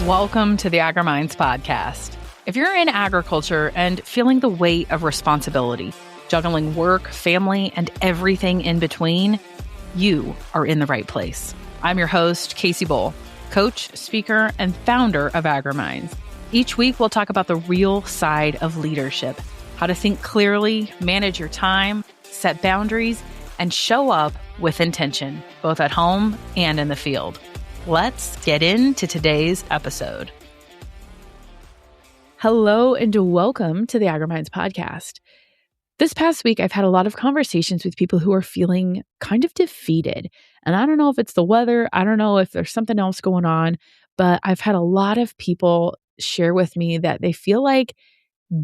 Welcome to the AgriMinds podcast. If you're in agriculture and feeling the weight of responsibility, juggling work, family, and everything in between, you are in the right place. I'm your host, Casey Bull, coach, speaker, and founder of AgriMinds. Each week, we'll talk about the real side of leadership, how to think clearly, manage your time, set boundaries, and show up with intention, both at home and in the field. Let's get into today's episode. Hello and welcome to the AgriMinds podcast. This past week, I've had a lot of conversations with people who are feeling kind of defeated. And I don't know if it's the weather, I don't know if there's something else going on, but I've had a lot of people share with me that they feel like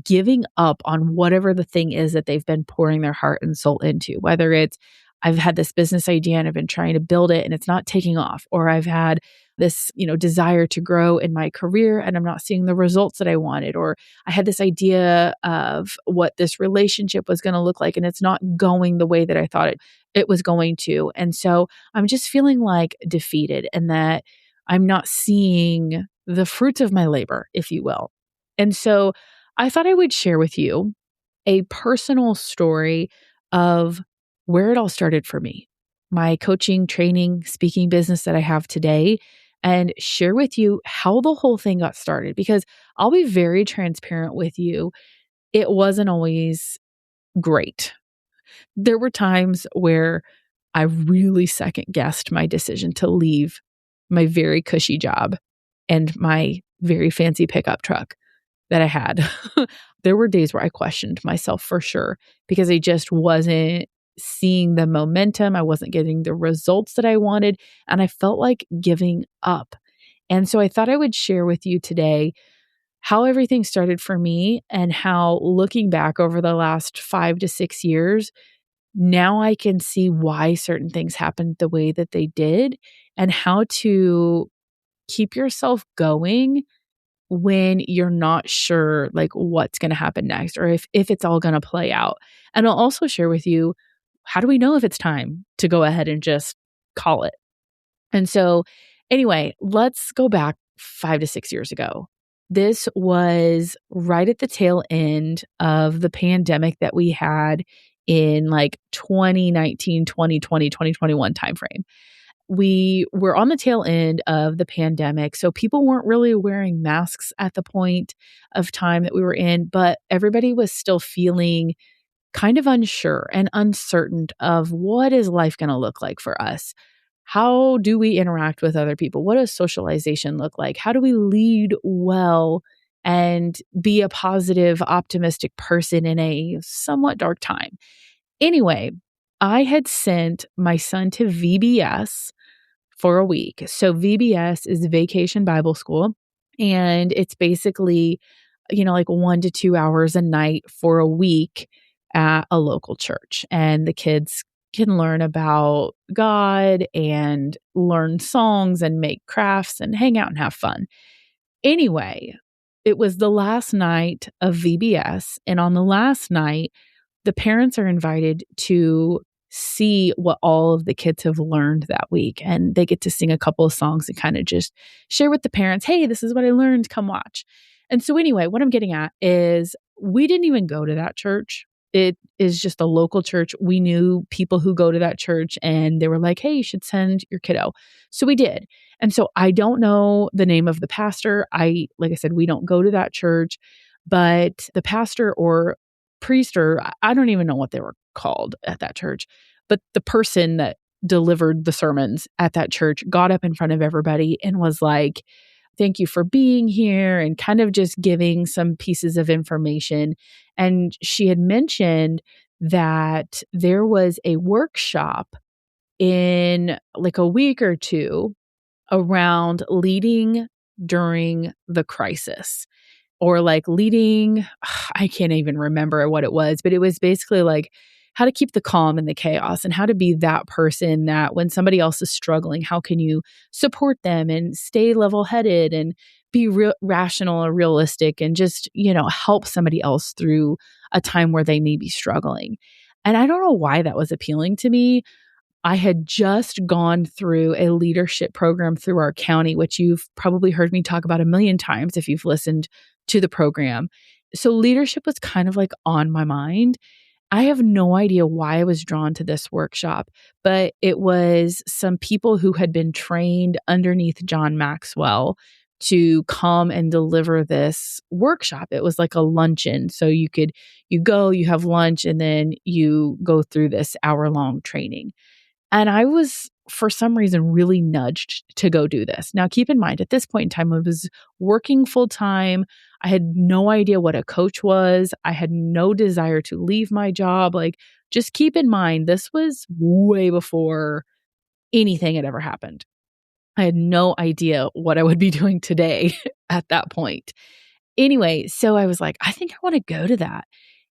giving up on whatever the thing is that they've been pouring their heart and soul into, whether it's I've had this business idea and I've been trying to build it and it's not taking off, or I've had this, desire to grow in my career and I'm not seeing the results that I wanted, or I had this idea of what this relationship was going to look like and it's not going the way that I thought it was going to. And so I'm just feeling like defeated and that I'm not seeing the fruits of my labor, if you will. And so I thought I would share with you a personal story of where it all started for me, my coaching, training, speaking business that I have today, and share with you how the whole thing got started. Because I'll be very transparent with you, it wasn't always great. There were times where I really second guessed my decision to leave my very cushy job and my very fancy pickup truck that I had. There were days where I questioned myself for sure because I just wasn't seeing the momentum. I wasn't getting the results that I wanted, and I felt like giving up. And so I thought I would share with you today how everything started for me and how, looking back over the last 5 to 6 years, now I can see why certain things happened the way that they did and how to keep yourself going when you're not sure like what's going to happen next or if it's all going to play out. And I'll also share with you, how do we know if it's time to go ahead and just call it? And so anyway, let's go back 5 to 6 years ago. This was right at the tail end of the pandemic that we had in like 2019, 2020, 2021 timeframe. We were on the tail end of the pandemic, so people weren't really wearing masks at the point of time that we were in, but everybody was still feeling kind of unsure and uncertain of what is life going to look like for us. How do we interact with other people? What does socialization look like? How do we lead well and be a positive, optimistic person in a somewhat dark time? Anyway, I had sent my son to VBS for a week. So VBS is Vacation Bible School, and it's basically, like 1 to 2 hours a night for a week at a local church. And the kids can learn about God and learn songs and make crafts and hang out and have fun. Anyway, it was the last night of VBS. And on the last night, the parents are invited to see what all of the kids have learned that week. And they get to sing a couple of songs and kind of just share with the parents, hey, this is what I learned, come watch. And so anyway, what I'm getting at is we didn't even go to that church. It is just a local church. We knew people who go to that church and they were like, hey, you should send your kiddo. So we did. And so I don't know the name of the pastor. Like I said, we don't go to that church, but the pastor or priest, or I don't even know what they were called at that church, but the person that delivered the sermons at that church got up in front of everybody and was like, thank you for being here, and kind of just giving some pieces of information. And she had mentioned that there was a workshop in like a week or two around leading during the crisis, or like leading, I can't even remember what it was, but it was basically like how to keep the calm in the chaos and how to be that person that when somebody else is struggling, how can you support them and stay level-headed and be rational and realistic and just, help somebody else through a time where they may be struggling. And I don't know why that was appealing to me. I had just gone through a leadership program through our county, which you've probably heard me talk about a million times if you've listened to the program. So leadership was kind of like on my mind. I have no idea why I was drawn to this workshop, but it was some people who had been trained underneath John Maxwell to come and deliver this workshop. It was like a luncheon. So you go, you have lunch, and then you go through this hour-long training. And I was, for some reason, really nudged to go do this. Now, keep in mind, at this point in time, I was working full time. I had no idea what a coach was. I had no desire to leave my job. Like, just keep in mind, this was way before anything had ever happened. I had no idea what I would be doing today at that point. Anyway, so I was like, I think I want to go to that.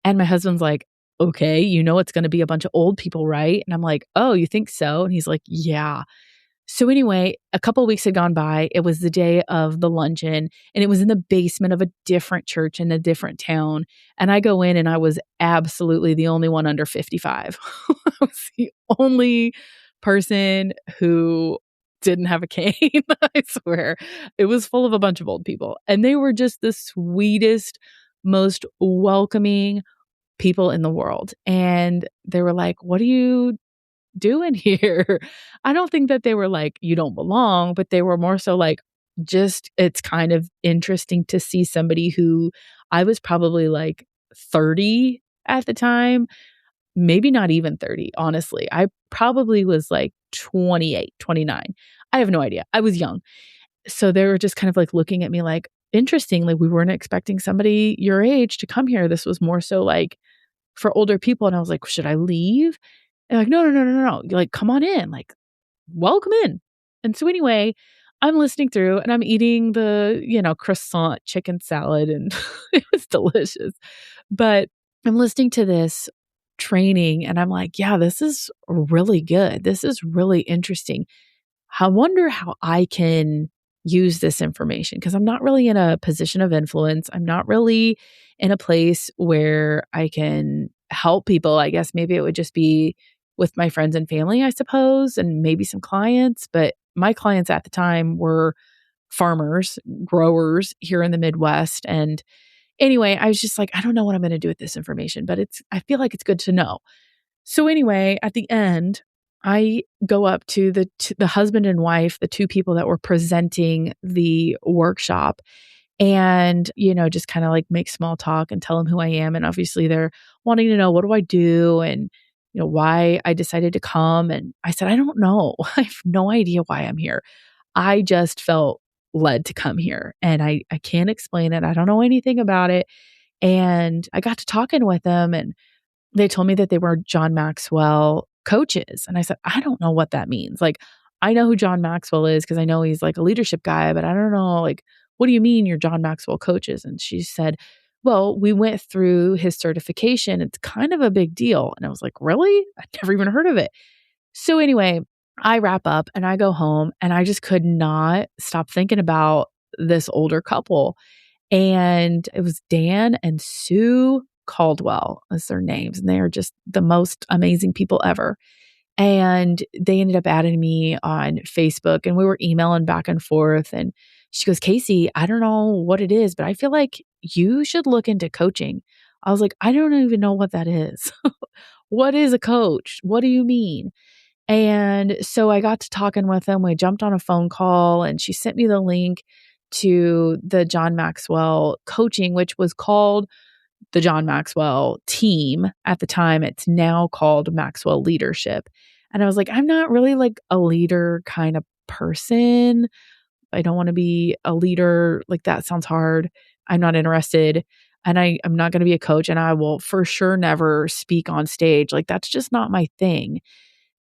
And my husband's like, okay, it's going to be a bunch of old people, right? And I'm like, oh, you think so? And he's like, yeah. So anyway, a couple of weeks had gone by. It was the day of the luncheon, and it was in the basement of a different church in a different town. And I go in, and I was absolutely the only one under 55. I was the only person who didn't have a cane. I swear. It was full of a bunch of old people. And they were just the sweetest, most welcoming people in the world. And they were like, what are you doing here? I don't think that they were like, you don't belong, but they were more so like, just, it's kind of interesting to see somebody who I was probably like 30 at the time, maybe not even 30, honestly. I probably was like 28, 29. I have no idea. I was young. So they were just kind of like looking at me like, interesting, like we weren't expecting somebody your age to come here. This was more so like for older people. And I was like, should I leave? And like, no. You're like, come on in, like, welcome in. And so anyway, I'm listening through and I'm eating the, croissant chicken salad, and it was delicious. But I'm listening to this training and I'm like, yeah, this is really good. This is really interesting. I wonder how I can use this information, because I'm not really in a position of influence. I'm not really in a place where I can help people. I guess maybe it would just be with my friends and family, I suppose, and maybe some clients. But my clients at the time were farmers, growers here in the Midwest. And anyway, I was just like, I don't know what I'm going to do with this information, but I feel like it's good to know. So anyway, at the end, I go up to the husband and wife, the two people that were presenting the workshop, and, just kind of like make small talk and tell them who I am. And obviously they're wanting to know, what do I do? And, why I decided to come. And I said, I don't know. I have no idea why I'm here. I just felt led to come here, and I can't explain it. I don't know anything about it. And I got to talking with them, and they told me that they were John Maxwell coaches. And I said, I don't know what that means. Like, I know who John Maxwell is because I know he's like a leadership guy, but I don't know, like, what do you mean you're John Maxwell coaches? And she said, well, we went through his certification. It's kind of a big deal. And I was like, really? I'd never even heard of it. So anyway, I wrap up and I go home, and I just could not stop thinking about this older couple. And it was Dan and Sue Caldwell as their names. And they are just the most amazing people ever. And they ended up adding me on Facebook, and we were emailing back and forth. And she goes, Casey, I don't know what it is, but I feel like you should look into coaching. I was like, I don't even know what that is. What is a coach? What do you mean? And so I got to talking with them. We jumped on a phone call, and she sent me the link to the John Maxwell coaching, which was called the John Maxwell team at the time. It's now called Maxwell Leadership. And I was like, I'm not really like a leader kind of person. I don't want to be a leader. Like, that sounds hard. I'm not interested. And I'm not going to be a coach, and I will for sure never speak on stage. Like, that's just not my thing.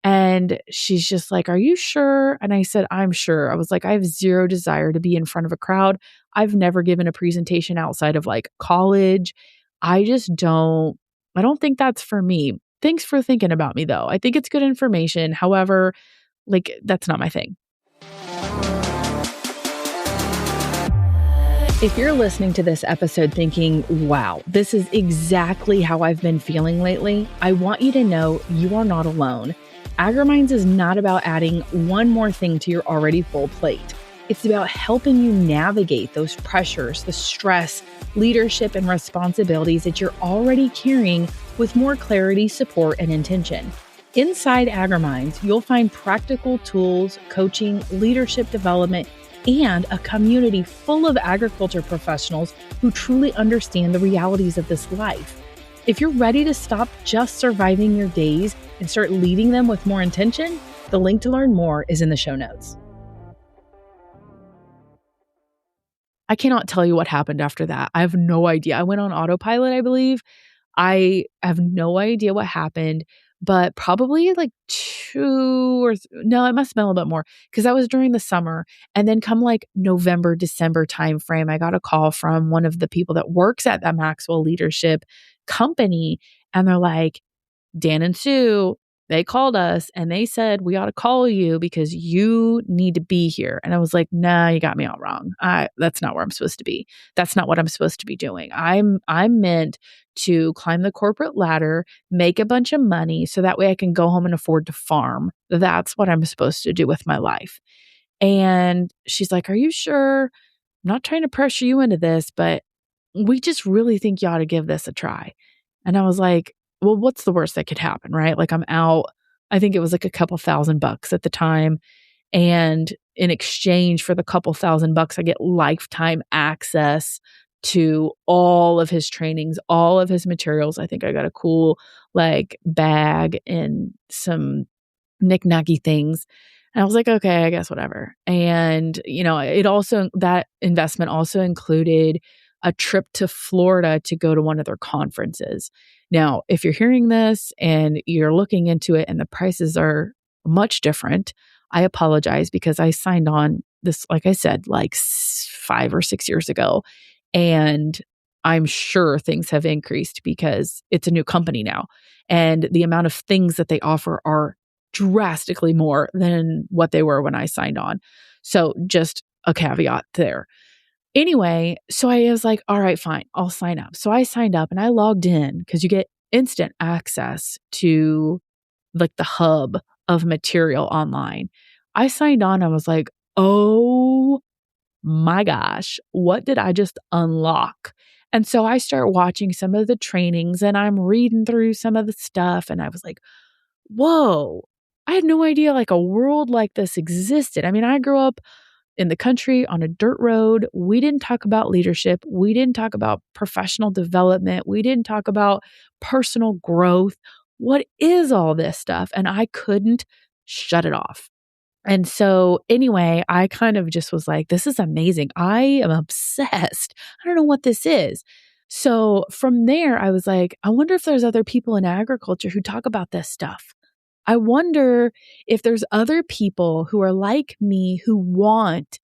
And she's just like, are you sure? And I said, I'm sure. I was like, I have zero desire to be in front of a crowd. I've never given a presentation outside of like college. I don't think that's for me. Thanks for thinking about me though. I think it's good information. However, like, that's not my thing. If you're listening to this episode thinking, wow, this is exactly how I've been feeling lately, I want you to know you are not alone. AgriMinds is not about adding one more thing to your already full plate. It's about helping you navigate those pressures, the stress, leadership, and responsibilities that you're already carrying with more clarity, support, and intention. Inside AgriMinds, you'll find practical tools, coaching, leadership development, and a community full of agriculture professionals who truly understand the realities of this life. If you're ready to stop just surviving your days and start leading them with more intention, the link to learn more is in the show notes. I cannot tell you what happened after that. I have no idea. I went on autopilot, I believe. I have no idea what happened, but probably like no, it must have been a little bit more because that was during the summer. And then come like November, December timeframe, I got a call from one of the people that works at that Maxwell Leadership company. And they're like, Dan and Sue, they called us and they said, we ought to call you because you need to be here. And I was like, nah, you got me all wrong. That's not where I'm supposed to be. That's not what I'm supposed to be doing. I'm meant to climb the corporate ladder, make a bunch of money so that way I can go home and afford to farm. That's what I'm supposed to do with my life. And she's like, are you sure? I'm not trying to pressure you into this, but we just really think you ought to give this a try. And I was like, well, what's the worst that could happen, right? Like I'm out, I think it was like a couple $1,000 at the time. And in exchange for the couple $1,000, I get lifetime access to all of his trainings, all of his materials. I think I got a cool like bag and some knick-knacky things. And I was like, okay, I guess whatever. And, that investment also included a trip to Florida to go to one of their conferences. Now, if you're hearing this and you're looking into it and the prices are much different, I apologize because I signed on this, like I said, like 5 or 6 years ago. And I'm sure things have increased because it's a new company now. And the amount of things that they offer are drastically more than what they were when I signed on. So just a caveat there. Anyway, so I was like, all right, fine, I'll sign up. So I signed up and I logged in because you get instant access to like the hub of material online. I signed on. I was like, oh my gosh, what did I just unlock? And so I start watching some of the trainings and I'm reading through some of the stuff. And I was like, whoa, I had no idea like a world like this existed. I mean, I grew up in the country on a dirt road. We didn't talk about leadership. We didn't talk about professional development. We didn't talk about personal growth. What is all this stuff? And I couldn't shut it off. And so anyway, I kind of just was like, this is amazing. I am obsessed. I don't know what this is. So from there, I was like, I wonder if there's other people in agriculture who talk about this stuff. I wonder if there's other people who are like me who want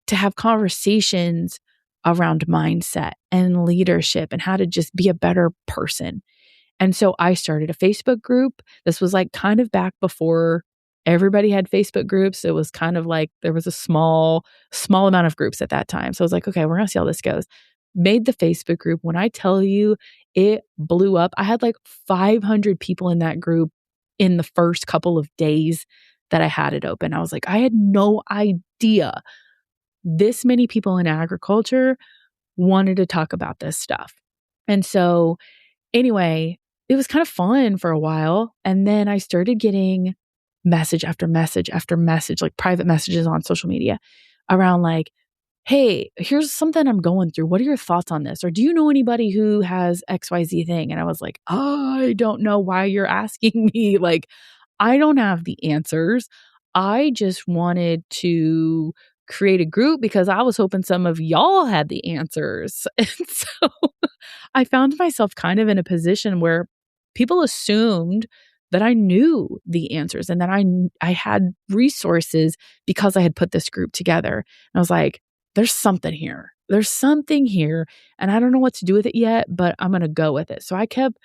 to have conversations around mindset and leadership and how to just be a better person. And so I started a Facebook group. This was like kind of back before everybody had Facebook groups. It was kind of like there was a small amount of groups at that time. So I was like, okay, we're going to see how this goes. Made the Facebook group. When I tell you it blew up, I had like 500 people in that group in the first couple of days that I had it open. I was like, I had no idea this many people in agriculture wanted to talk about this stuff. And so anyway, it was kind of fun for a while. And then I started getting message after message after message, like private messages on social media around like, hey, here's something I'm going through. What are your thoughts on this? Or do you know anybody who has XYZ thing? And I was like, I don't know why you're asking me. Like, I don't have the answers. I just wanted to create a group because I was hoping some of y'all had the answers. And so I found myself kind of in a position where people assumed that I knew the answers and that I had resources because I had put this group together. And I was like, there's something here. There's something here. And I don't know what to do with it yet, but I'm going to go with it. So I kept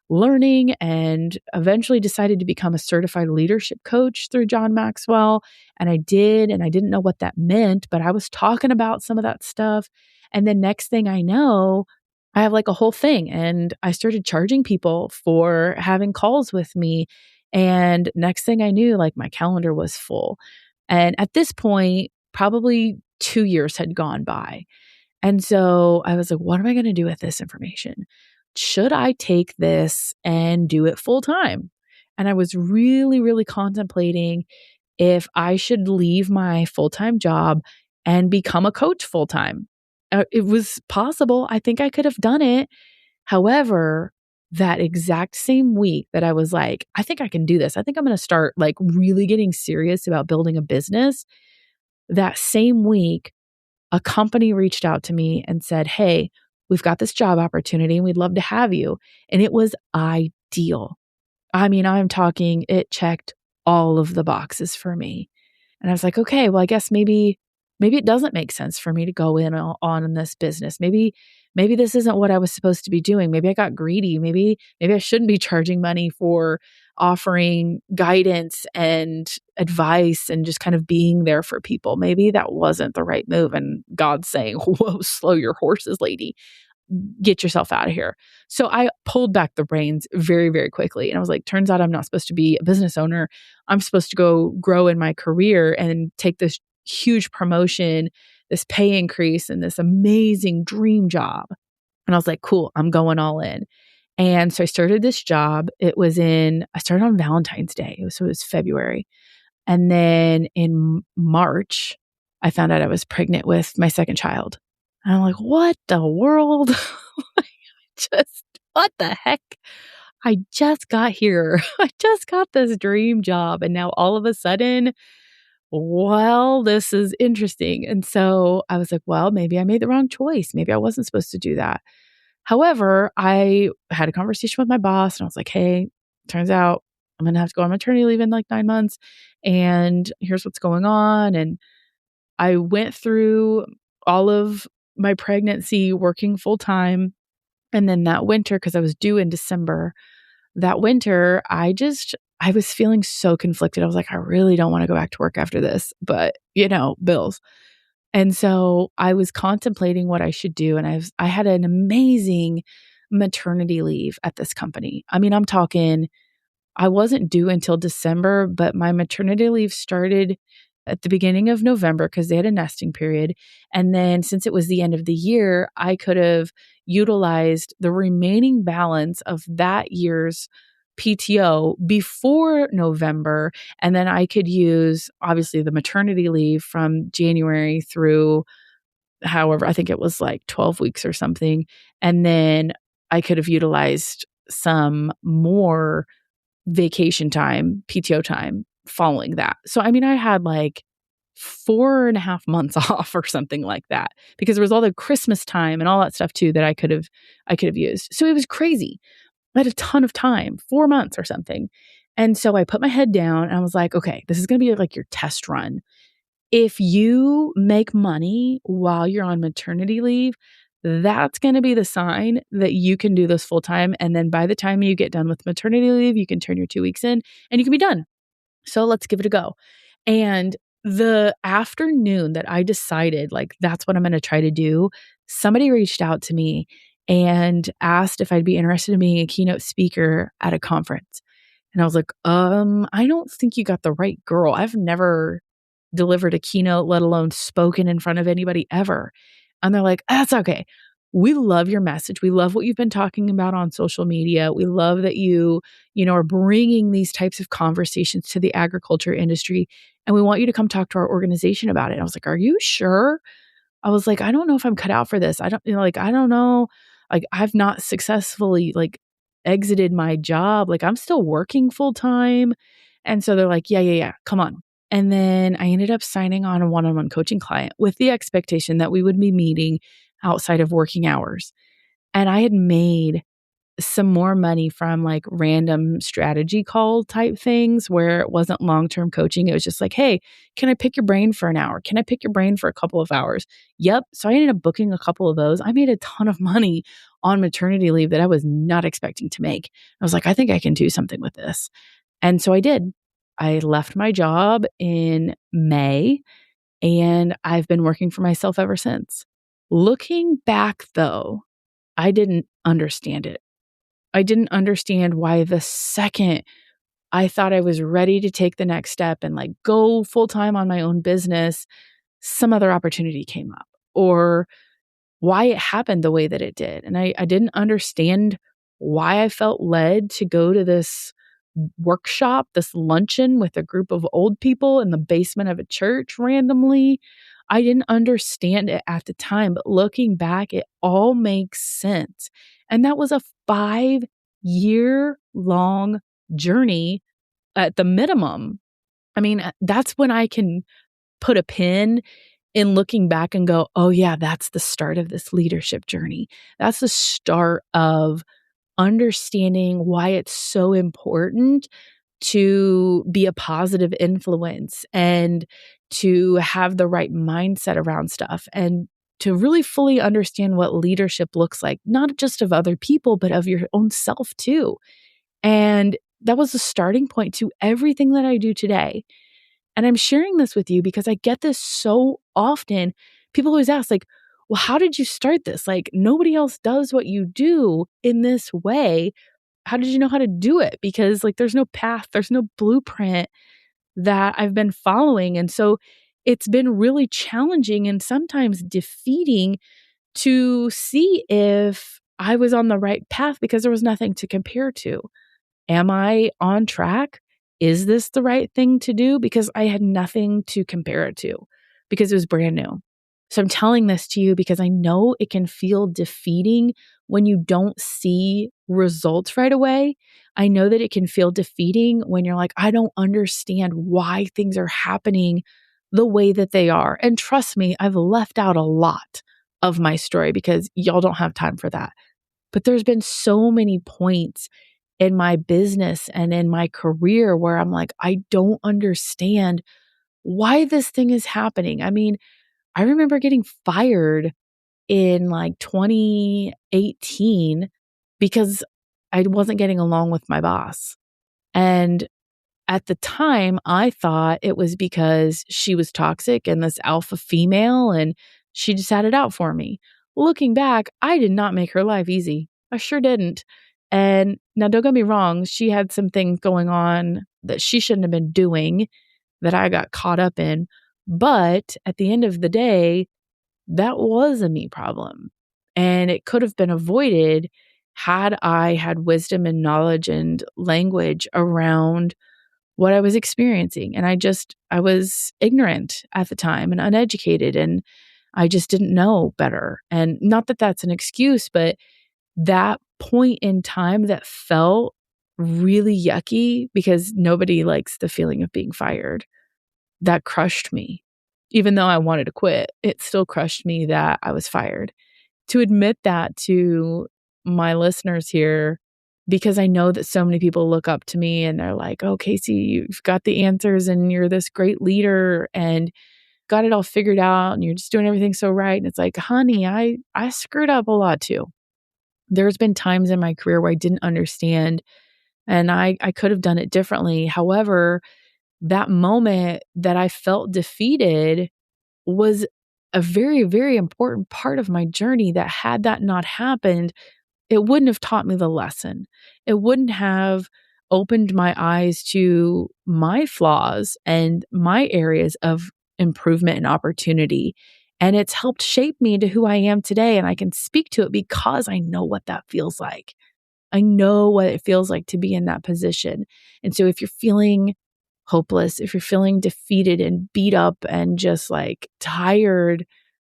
learning and eventually decided to become a certified leadership coach through John Maxwell. And I did, and I didn't know what that meant, but I was talking about some of that stuff. And then next thing I know, I have like a whole thing and I started charging people for having calls with me. And next thing I knew, like my calendar was full. And at this point, probably 2 years had gone by. And so I was like, what am I going to do with this information? Should I take this and do it full time? And I was really, really contemplating if I should leave my full time job and become a coach full time. It was possible. I think I could have done it. However, that exact same week that I was like, I think I can do this. I think I'm going to start like really getting serious about building a business. That same week, a company reached out to me and said, hey, we've got this job opportunity and we'd love to have you. And it was ideal. I mean, I'm talking, it checked all of the boxes for me. And I was like, okay, well, I guess maybe it doesn't make sense for me to go in this business. Maybe this isn't what I was supposed to be doing. Maybe I got greedy. Maybe I shouldn't be charging money for offering guidance and advice and just kind of being there for people. Maybe that wasn't the right move. And God's saying, whoa, slow your horses, lady. Get yourself out of here. So I pulled back the reins very, very quickly. And I was like, turns out I'm not supposed to be a business owner. I'm supposed to go grow in my career and take this huge promotion, this pay increase, and this amazing dream job. And I was like, cool, I'm going all in. And so I started this job. I started on Valentine's Day. So it was February. And then in March, I found out I was pregnant with my second child. And I'm like, what the world? What the heck? I just got here. I just got this dream job. And now all of a sudden, well, this is interesting. And so I was like, well, maybe I made the wrong choice. Maybe I wasn't supposed to do that. However, I had a conversation with my boss and I was like, hey, turns out I'm going to have to go on maternity leave in like 9 months. And here's what's going on. And I went through all of my pregnancy working full time. And then that winter, because I was due in December, that winter, I was feeling so conflicted. I was like, I really don't want to go back to work after this, but bills. And so I was contemplating what I should do. And I had an amazing maternity leave at this company. I mean, I'm talking, I wasn't due until December, but my maternity leave started at the beginning of November because they had a nesting period. And then since it was the end of the year, I could have utilized the remaining balance of that year's PTO before November. And then I could use obviously the maternity leave from January through however, I think it was like 12 weeks or something. And then I could have utilized some more vacation time, PTO time following that. So, I mean, I had like 4.5 months off or something like that because there was all the Christmas time and all that stuff too that I could have used. So it was crazy. I had a ton of time, 4 months or something. And so I put my head down and I was like, okay, this is going to be like your test run. If you make money while you're on maternity leave, that's going to be the sign that you can do this full time. And then by the time you get done with maternity leave, you can turn your 2 weeks in and you can be done. So let's give it a go. And the afternoon that I decided, like, that's what I'm going to try to do, somebody reached out to me and asked if I'd be interested in being a keynote speaker at a conference. And I was like, I don't think you got the right girl. I've never delivered a keynote, let alone spoken in front of anybody ever. And they're like, that's okay. We love your message. We love what you've been talking about on social media. We love that you are bringing these types of conversations to the agriculture industry. And we want you to come talk to our organization about it. And I was like, are you sure? I was like, I don't know if I'm cut out for this. I don't know. Like, I've not successfully exited my job. Like, I'm still working full time. And so they're like, yeah, come on. And then I ended up signing on a one-on-one coaching client with the expectation that we would be meeting outside of working hours. And I had made some more money from random strategy call type things where it wasn't long-term coaching. It was just like, hey, can I pick your brain for an hour? Can I pick your brain for a couple of hours? Yep. So I ended up booking a couple of those. I made a ton of money on maternity leave that I was not expecting to make. I was like, I think I can do something with this. And so I did. I left my job in May and I've been working for myself ever since. Looking back though, I didn't understand it. I didn't understand why the second I thought I was ready to take the next step and like go full time on my own business, some other opportunity came up, or why it happened the way that it did. And I didn't understand why I felt led to go to this workshop, this luncheon with a group of old people in the basement of a church randomly. I didn't understand it at the time, but looking back, it all makes sense. And that was a 5-year long journey at the minimum. I mean, that's when I can put a pin in looking back and go, oh, yeah, that's the start of this leadership journey. That's the start of understanding why it's so important to be a positive influence and to have the right mindset around stuff and to really fully understand what leadership looks like, not just of other people, but of your own self too. And that was the starting point to everything that I do today. And I'm sharing this with you because I get this so often. People always ask, like, well, how did you start this? Like, nobody else does what you do in this way. How did you know how to do it? Because, like, there's no path, there's no blueprint that I've been following. And so it's been really challenging and sometimes defeating to see if I was on the right path because there was nothing to compare to. Am I on track? Is this the right thing to do? Because I had nothing to compare it to because it was brand new. So I'm telling this to you because I know it can feel defeating when you don't see results right away. I know that it can feel defeating when you're like, I don't understand why things are happening the way that they are. And trust me, I've left out a lot of my story because y'all don't have time for that. But there's been so many points in my business and in my career where I'm like, I don't understand why this thing is happening. I mean, I remember getting fired in like 2018 because I wasn't getting along with my boss. And at the time, I thought it was because she was toxic and this alpha female and she just had it out for me. Looking back, I did not make her life easy. I sure didn't. And now don't get me wrong, she had some things going on that she shouldn't have been doing that I got caught up in. But at the end of the day, that was a me problem. And it could have been avoided had I had wisdom and knowledge and language around what I was experiencing. And I was ignorant at the time and uneducated, and I just didn't know better. And not that that's an excuse, but that point in time that felt really yucky because nobody likes the feeling of being fired. That crushed me. Even though I wanted to quit, it still crushed me that I was fired. To admit that to my listeners here, because I know that so many people look up to me and they're like, oh, Casey, you've got the answers and you're this great leader and got it all figured out and you're just doing everything so right. And it's like, honey, I screwed up a lot too. There's been times in my career where I didn't understand and I could have done it differently. However, that moment that I felt defeated was a very, very important part of my journey that had that not happened, it wouldn't have taught me the lesson. It wouldn't have opened my eyes to my flaws and my areas of improvement and opportunity. And it's helped shape me into who I am today. And I can speak to it because I know what that feels like. I know what it feels like to be in that position. And so if you're feeling hopeless, if you're feeling defeated and beat up and just like tired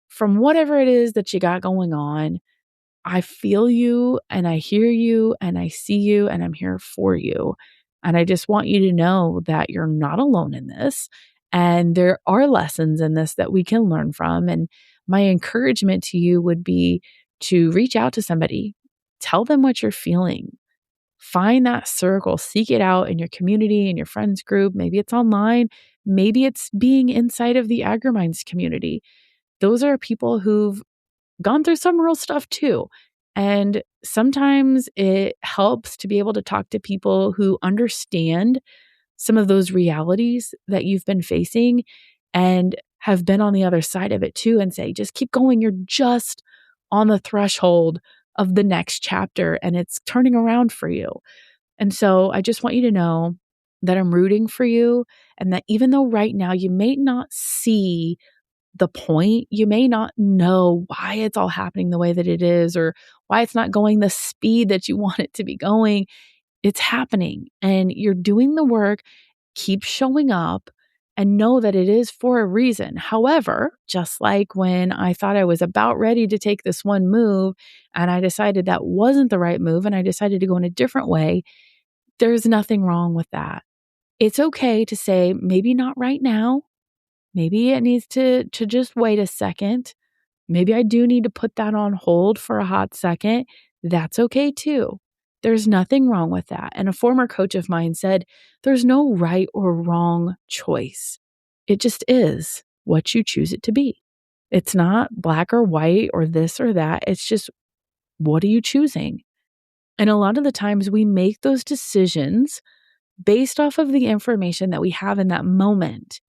from whatever it is that you got going on, I feel you and I hear you and I see you and I'm here for you. And I just want you to know that you're not alone in this. And there are lessons in this that we can learn from. And my encouragement to you would be to reach out to somebody, tell them what you're feeling. Find that circle, seek it out in your community, in your friends group. Maybe it's online. Maybe it's being inside of the AgriMinds community. Those are people who've gone through some real stuff too. And sometimes it helps to be able to talk to people who understand some of those realities that you've been facing and have been on the other side of it too and say, just keep going. You're just on the threshold of the next chapter and it's turning around for you. And so I just want you to know that I'm rooting for you, and that even though right now you may not see the point, you may not know why it's all happening the way that it is, or why it's not going the speed that you want it to be going, it's happening and you're doing the work. Keep showing up and know that it is for a reason. However, just like when I thought I was about ready to take this one move and I decided that wasn't the right move and I decided to go in a different way, there's nothing wrong with that. It's okay to say, maybe not right now. Maybe it needs to just wait a second. Maybe I do need to put that on hold for a hot second. That's okay too. There's nothing wrong with that. And a former coach of mine said, there's no right or wrong choice. It just is what you choose it to be. It's not black or white or this or that. It's just, what are you choosing? And a lot of the times we make those decisions based off of the information that we have in that moment.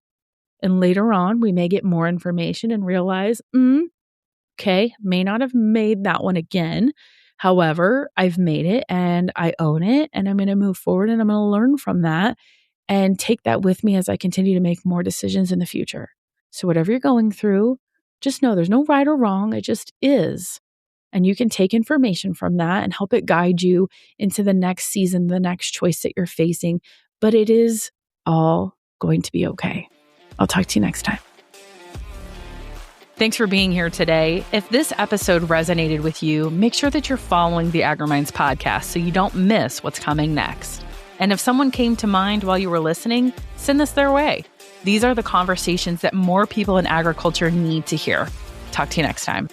And later on, we may get more information and realize, okay, may not have made that one again. However, I've made it and I own it and I'm going to move forward and I'm going to learn from that and take that with me as I continue to make more decisions in the future. So whatever you're going through, just know there's no right or wrong. It just is. And you can take information from that and help it guide you into the next season, the next choice that you're facing. But it is all going to be okay. I'll talk to you next time. Thanks for being here today. If this episode resonated with you, make sure that you're following the AgriMinds podcast so you don't miss what's coming next. And if someone came to mind while you were listening, send this their way. These are the conversations that more people in agriculture need to hear. Talk to you next time.